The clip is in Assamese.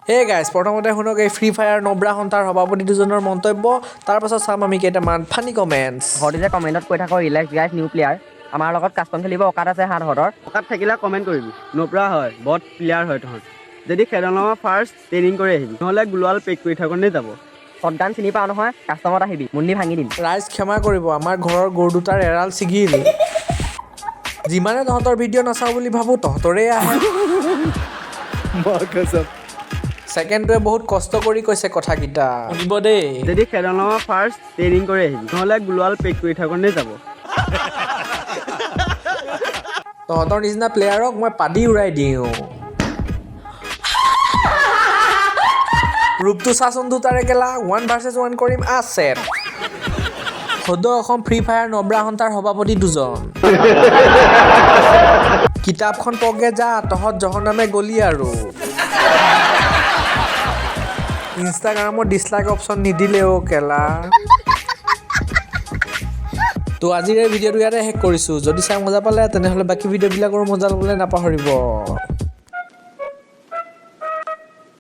হে গাইজ প্ৰথমতে শুনক এই ফ্ৰী ফায়াৰ নব্ৰা সন্থাৰ সভাপতি দুজনৰ মন্তব্য তাৰপাছত চাম আমি কেইটামান ফানি কমেণ্টছ ঘৰতে যে কমেণ্টত কৈ থাকো ৰিলেক্স গাইজ নিউ প্লেয়াৰ আমাৰ লগত কাষ্টম খেলিব অকাত আছে হাতৰ অকাত থাকিলে কমেণ্ট কৰিবি নব্ৰা হয় বট প্লেয়াৰ হয় তহঁত যদি খেলনামা ফাৰ্ষ্ট ট্ৰেইনিং কৰি আহিবি নহ'লে গ্লোৱাল পেক কৰি থাকোঁতে যাব শ্বটগান চিনি পাওঁ নহয় কাষ্টমত আহিবি মুণ্ডি ভাঙি দিম ৰাইজ ক্ষমা কৰিব আমাৰ ঘৰৰ গৰু দুটাৰ এৰাল ছিগিল যিমানে তহঁতৰ ভিডিঅ' নাচাওঁ বুলি ভাবোঁ তহঁতৰে আহে ছেকেণ্ডটোৱে বহুত কষ্ট কৰি কৈছে কথাকেইটা শুনিব দেই যদি খেলনামা ফাৰ্ষ্ট ট্ৰেইনিং কৰি আহিবি নহ'লে গ্লোৱাল পেক কৰি থাকোঁতে যাব তহঁতৰ নিচিনা প্লেয়াৰক মই পাদি উৰাই দিওঁ ৰূপটো চাচোন দুটাৰে কেলা 1 vs 1 কৰিম আছেট সদৌ অসম ফ্ৰী ফায়াৰ নব্ৰা সন্থাৰ সভাপতি দুজন কিতাপখন পগে যা তহঁত জহনামে গলি আৰু ইনষ্টাগ্ৰামত ডিছলাইক অপশ্যন নিদিলেও কেলা তো আজিৰ এই ভিডিঅ'টো ইয়াতে শেষ কৰিছোঁ যদি চাই মজা পালে তেনেহ'লে বাকী ভিডিঅ'বিলাকৰো মজা ল'বলৈ নাপাহৰিব